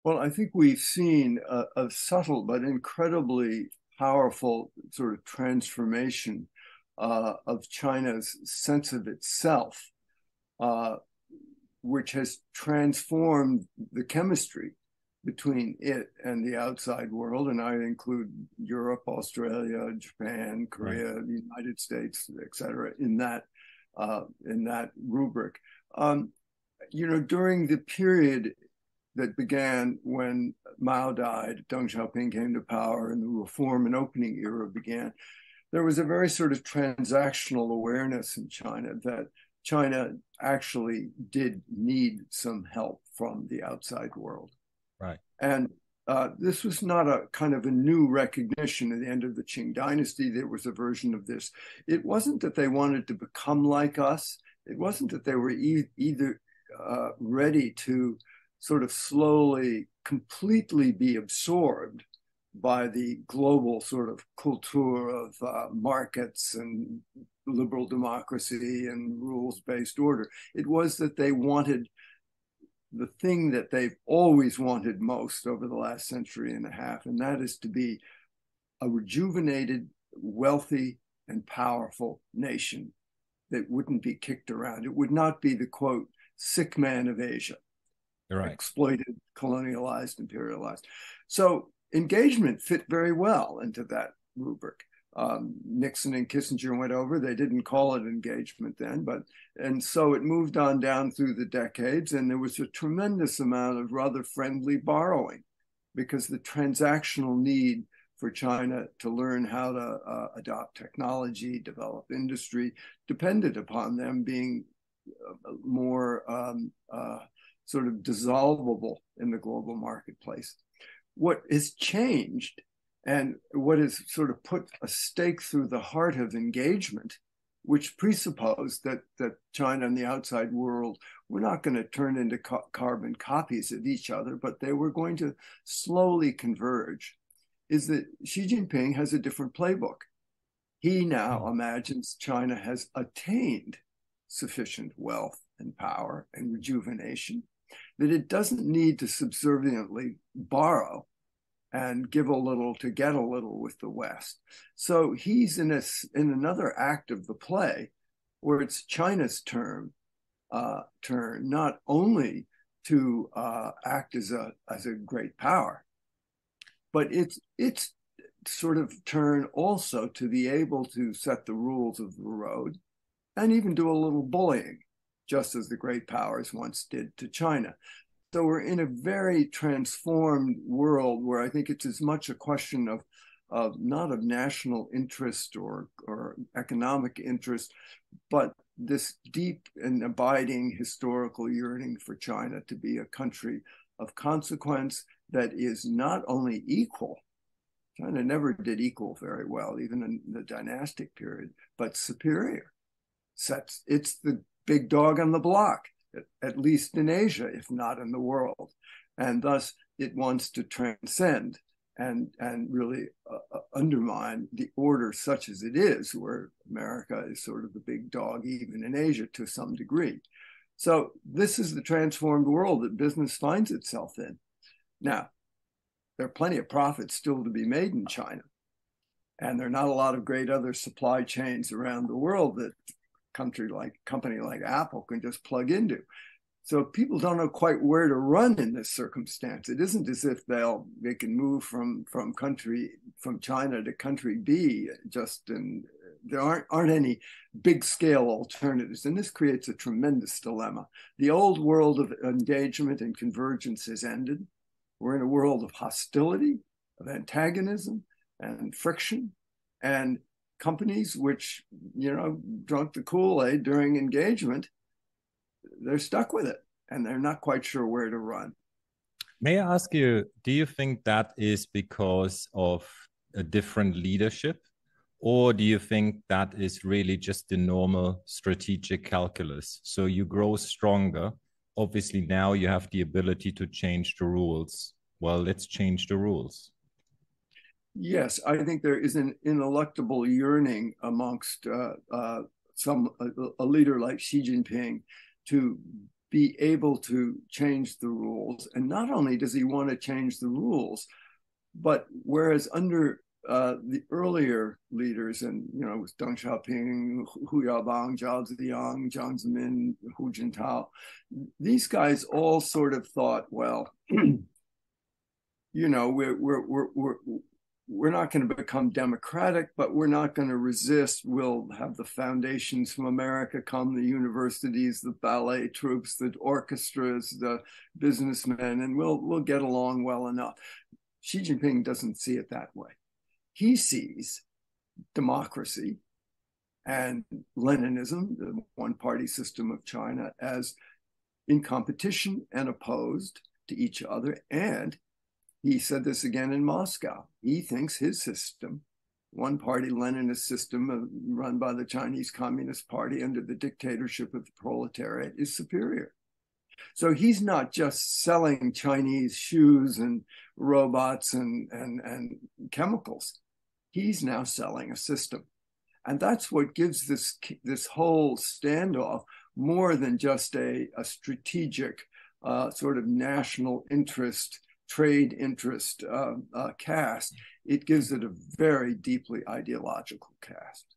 Well, I think we've seen a subtle but incredibly powerful sort of transformation of China's sense of itself, uh, which has transformed the chemistry between it and the outside world. And I include Europe, Australia, Japan, Right. Korea, the United States, et cetera, in that rubric. During the period that began when Mao died, Deng Xiaoping came to power, and the reform and opening era began, there was a very sort of transactional awareness in China that China actually did need some help from the outside world. Right. And this was not a kind of a new recognition. At the end of the Qing dynasty, there was a version of this. It wasn't that they wanted to become like us. It wasn't that they were either ready to sort of slowly, completely be absorbed by the global sort of culture of markets and liberal democracy and rules-based order. It was that they wanted the thing that they've always wanted most over the last century and a half, and that is to be a rejuvenated, wealthy, and powerful nation that wouldn't be kicked around. It would not be the quote, sick man of Asia, You're right. exploited, colonialized, imperialized. So engagement fit very well into that rubric. Nixon and Kissinger went over. They didn't call it engagement then, and so it moved on down through the decades, and there was a tremendous amount of rather friendly borrowing because the transactional need for China to learn how to adopt technology, develop industry, depended upon them being more sort of dissolvable in the global marketplace. What has changed and what has sort of put a stake through the heart of engagement, which presupposed that China and the outside world were not going to turn into carbon copies of each other, but they were going to slowly converge, is that Xi Jinping has a different playbook. He now imagines China has attained sufficient wealth and power and rejuvenation, that it doesn't need to subserviently borrow and give a little to get a little with the West. So he's in another act of the play where it's China's turn, not only to act as a great power, but it's sort of turn also to be able to set the rules of the road and even do a little bullying, just as the great powers once did to China. So we're in a very transformed world where I think it's as much a question of not of national interest or economic interest, but this deep and abiding historical yearning for China to be a country of consequence that is not only equal. China never did equal very well, even in the dynastic period, but superior. It's the big dog on the block, at least in Asia, if not in the world. And thus it wants to transcend and really undermine the order such as it is, where America is sort of the big dog, even in Asia to some degree. So this is the transformed world that business finds itself in. Now, there are plenty of profits still to be made in China. And there are not a lot of great other supply chains around the world that company like Apple can just plug into. So people don't know quite where to run in this circumstance. It isn't as if they can move from China to country B just in there aren't any big scale alternatives. And this creates a tremendous dilemma. The old world of engagement and convergence has ended. We're in a world of hostility, of antagonism and friction, and companies which, drunk the Kool-Aid during engagement, they're stuck with it and they're not quite sure where to run. May I ask you, do you think that is because of a different leadership? Or do you think that is really just the normal strategic calculus? So you grow stronger. Obviously, now you have the ability to change the rules. Well, let's change the rules. Yes, I think there is an ineluctable yearning amongst a leader like Xi Jinping to be able to change the rules. And not only does he want to change the rules, but whereas under the earlier leaders, and Deng Xiaoping, Hu Yaobang, Zhao Ziyang, Jiang Zemin, Hu Jintao, these guys all sort of thought, well, we're not going to become democratic, but we're not going to resist. We'll have the foundations from America come, the universities, the ballet troops, the orchestras, the businessmen, and we'll get along well enough. Xi Jinping doesn't see it that way. He sees democracy and Leninism, the one-party system of China, as in competition and opposed to each other. And he said this again in Moscow. He thinks his system, one-party Leninist system run by the Chinese Communist Party under the dictatorship of the proletariat, is superior. So he's not just selling Chinese shoes and robots and chemicals. He's now selling a system. And that's what gives this whole standoff more than just a strategic sort of national interest, trade interest cast. It gives it a very deeply ideological cast.